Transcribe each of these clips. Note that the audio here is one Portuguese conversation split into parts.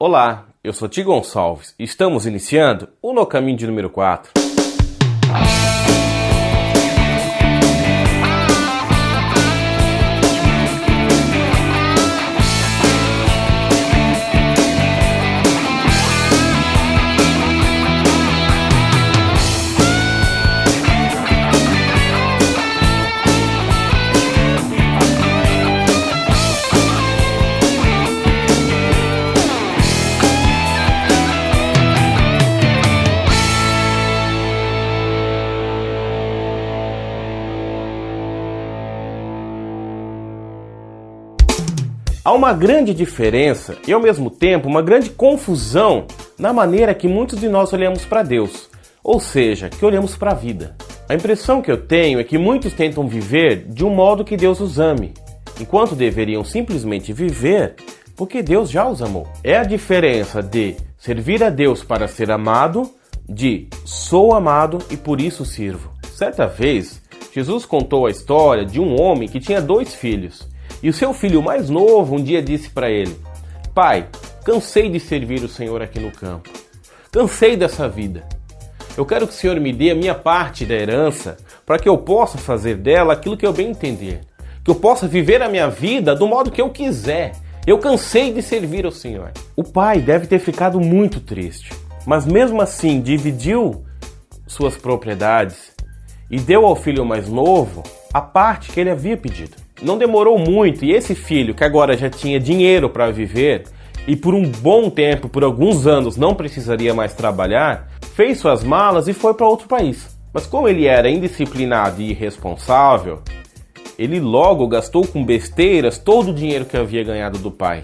Olá, eu sou Ti Gonçalves e estamos iniciando o No Caminho de número 4. Há uma grande diferença e, ao mesmo tempo, uma grande confusão na maneira que muitos de nós olhamos para Deus, ou seja, que olhamos para a vida. A impressão que eu tenho é que muitos tentam viver de um modo que Deus os ame, enquanto deveriam simplesmente viver porque Deus já os amou. É a diferença de servir a Deus para ser amado, de sou amado e por isso sirvo. Certa vez, Jesus contou a história de um homem que tinha 2 filhos. E o seu filho mais novo um dia disse para ele: Pai, cansei de servir o Senhor aqui no campo. Cansei dessa vida. Eu quero que o Senhor me dê a minha parte da herança para que eu possa fazer dela aquilo que eu bem entender. Que eu possa viver a minha vida do modo que eu quiser. Eu cansei de servir ao Senhor. O pai deve ter ficado muito triste, mas mesmo assim dividiu suas propriedades e deu ao filho mais novo a parte que ele havia pedido. Não demorou muito e esse filho, que agora já tinha dinheiro para viver e por um bom tempo, por alguns anos, não precisaria mais trabalhar, fez suas malas e foi para outro país. Mas como ele era indisciplinado e irresponsável, ele logo gastou com besteiras todo o dinheiro que havia ganhado do pai.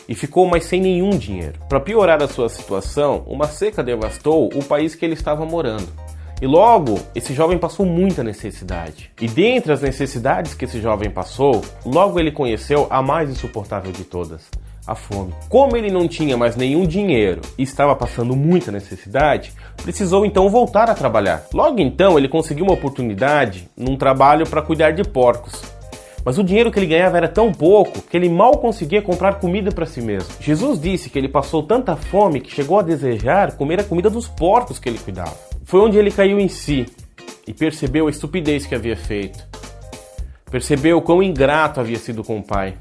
E ficou mais sem nenhum dinheiro. Para piorar a sua situação, uma seca devastou o país que ele estava morando. E logo, esse jovem passou muita necessidade. E dentre as necessidades que esse jovem passou, logo ele conheceu a mais insuportável de todas, a fome. Como ele não tinha mais nenhum dinheiro e estava passando muita necessidade, precisou então voltar a trabalhar. Logo então, ele conseguiu uma oportunidade num trabalho para cuidar de porcos. Mas o dinheiro que ele ganhava era tão pouco que ele mal conseguia comprar comida para si mesmo. Jesus disse que ele passou tanta fome que chegou a desejar comer a comida dos porcos que ele cuidava. Foi onde ele caiu em si e percebeu a estupidez que havia feito. Percebeu quão ingrato havia sido com o pai.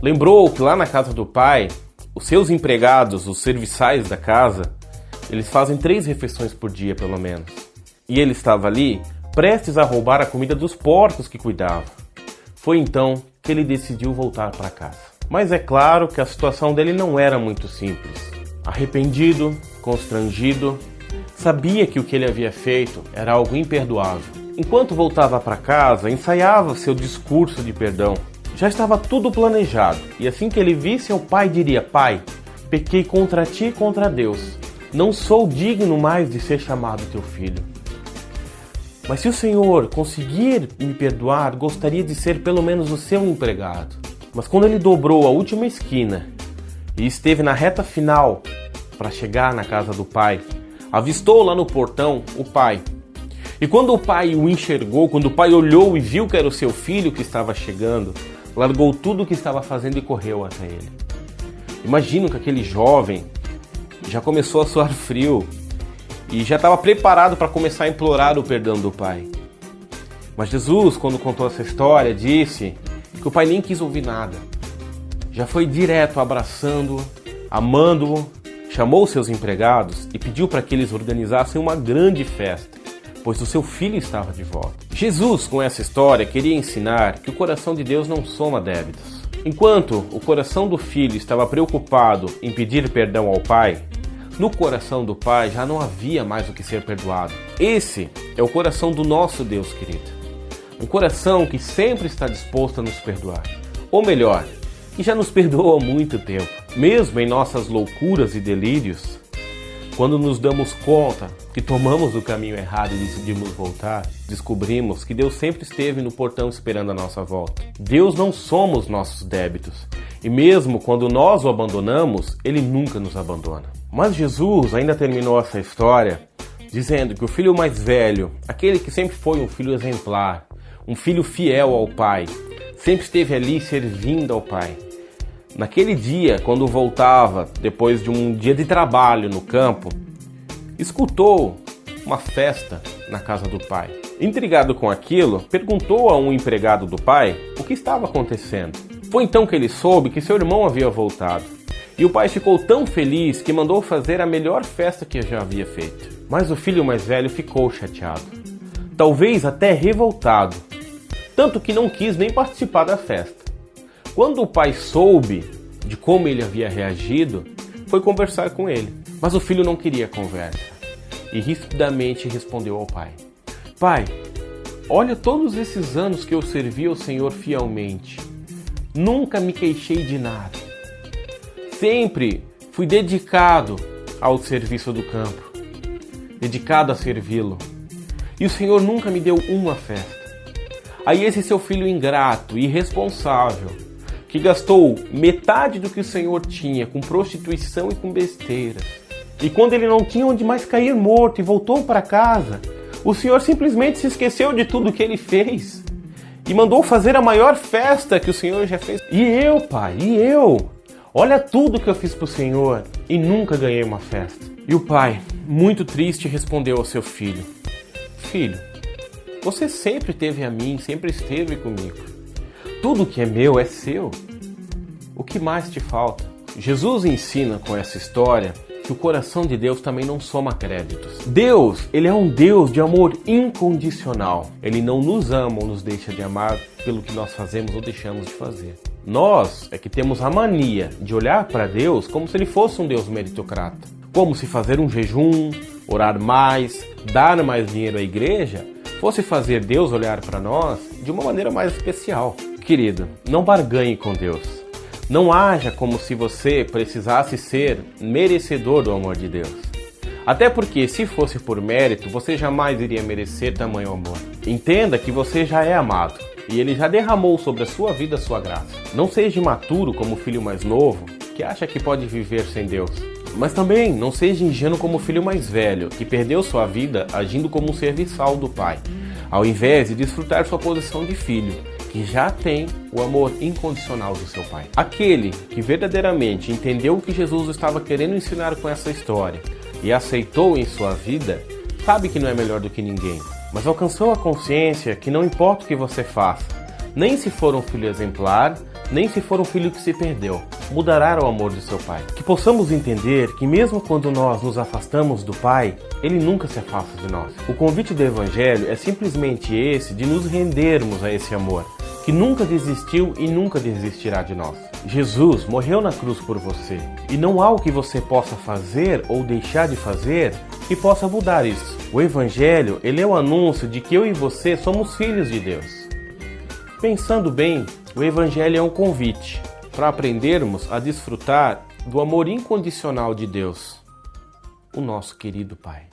Lembrou que lá na casa do pai, os seus empregados, os serviçais da casa, eles fazem 3 refeições por dia pelo menos. E ele estava ali, prestes a roubar a comida dos porcos que cuidava. Foi então que ele decidiu voltar para casa. Mas é claro que a situação dele não era muito simples. Arrependido, constrangido, sabia que o que ele havia feito era algo imperdoável. Enquanto voltava para casa, ensaiava seu discurso de perdão. Já estava tudo planejado, e assim que ele visse seu pai, diria: Pai, pequei contra ti e contra Deus. Não sou digno mais de ser chamado teu filho. Mas se o Senhor conseguir me perdoar, gostaria de ser pelo menos o seu empregado. Mas quando ele dobrou a última esquina e esteve na reta final para chegar na casa do pai, avistou lá no portão o pai. E quando o pai o enxergou, quando o pai olhou e viu que era o seu filho que estava chegando, largou tudo o que estava fazendo e correu até ele. Imagino que aquele jovem já começou a suar frio e já estava preparado para começar a implorar o perdão do pai. Mas Jesus, quando contou essa história, disse que o pai nem quis ouvir nada. Já foi direto abraçando-o, amando-o, chamou seus empregados e pediu para que eles organizassem uma grande festa, pois o seu filho estava de volta. Jesus, com essa história, queria ensinar que o coração de Deus não soma débitos. Enquanto o coração do filho estava preocupado em pedir perdão ao pai, no coração do pai já não havia mais o que ser perdoado. Esse é o coração do nosso Deus, querido. Um coração que sempre está disposto a nos perdoar. Ou melhor, que já nos perdoou há muito tempo. Mesmo em nossas loucuras e delírios, quando nos damos conta que tomamos o caminho errado e decidimos voltar, descobrimos que Deus sempre esteve no portão esperando a nossa volta. Deus não soma os nossos débitos. E mesmo quando nós o abandonamos, Ele nunca nos abandona. Mas Jesus ainda terminou essa história dizendo que o filho mais velho, aquele que sempre foi um filho exemplar, um filho fiel ao pai, sempre esteve ali servindo ao pai, Naquele dia, quando voltava, depois de um dia de trabalho no campo, escutou uma festa na casa do pai. Intrigado com aquilo, perguntou a um empregado do pai o que estava acontecendo. Foi então que ele soube que seu irmão havia voltado. E o pai ficou tão feliz que mandou fazer a melhor festa que já havia feito. Mas o filho mais velho ficou chateado, talvez até revoltado, tanto que não quis nem participar da festa. Quando o pai soube de como ele havia reagido, foi conversar com ele. Mas o filho não queria conversa e rispidamente respondeu ao pai: Pai, olha todos esses anos que eu servi ao Senhor fielmente. Nunca me queixei de nada. Sempre fui dedicado ao serviço do campo, dedicado a servi-lo. E o Senhor nunca me deu uma festa. Aí esse seu filho ingrato e irresponsável, que gastou metade do que o Senhor tinha com prostituição e com besteiras, e quando ele não tinha onde mais cair morto e voltou para casa, o Senhor simplesmente se esqueceu de tudo que ele fez e mandou fazer a maior festa que o Senhor já fez. E eu, pai, e eu? Olha tudo que eu fiz para o Senhor e nunca ganhei uma festa. E o pai, muito triste, respondeu ao seu filho: Filho, você sempre teve a mim, sempre esteve comigo. Tudo que é meu é seu. O que mais te falta? Jesus ensina com essa história que o coração de Deus também não soma créditos. Deus, ele é um Deus de amor incondicional. Ele não nos ama ou nos deixa de amar pelo que nós fazemos ou deixamos de fazer. Nós é que temos a mania de olhar para Deus como se ele fosse um Deus meritocrata. Como se fazer um jejum, orar mais, dar mais dinheiro à igreja fosse fazer Deus olhar para nós de uma maneira mais especial. Querido, não barganhe com Deus. Não haja como se você precisasse ser merecedor do amor de Deus. Até porque, se fosse por mérito, você jamais iria merecer tamanho amor. Entenda que você já é amado e Ele já derramou sobre a sua vida a sua graça. Não seja imaturo como o filho mais novo, que acha que pode viver sem Deus. Mas também não seja ingênuo como o filho mais velho, que perdeu sua vida agindo como um serviçal do pai, ao invés de desfrutar sua posição de filho, que já tem o amor incondicional do seu pai. Aquele que verdadeiramente entendeu o que Jesus estava querendo ensinar com essa história e aceitou em sua vida, sabe que não é melhor do que ninguém, mas alcançou a consciência que não importa o que você faça, nem se for um filho exemplar, nem se for um filho que se perdeu, mudará o amor do seu pai. Que possamos entender que mesmo quando nós nos afastamos do pai, ele nunca se afasta de nós. O convite do Evangelho é simplesmente esse, de nos rendermos a esse amor, que nunca desistiu e nunca desistirá de nós. Jesus morreu na cruz por você, e não há o que você possa fazer ou deixar de fazer que possa mudar isso. O Evangelho, ele é o anúncio de que eu e você somos filhos de Deus. Pensando bem, o Evangelho é um convite para aprendermos a desfrutar do amor incondicional de Deus, o nosso querido Pai.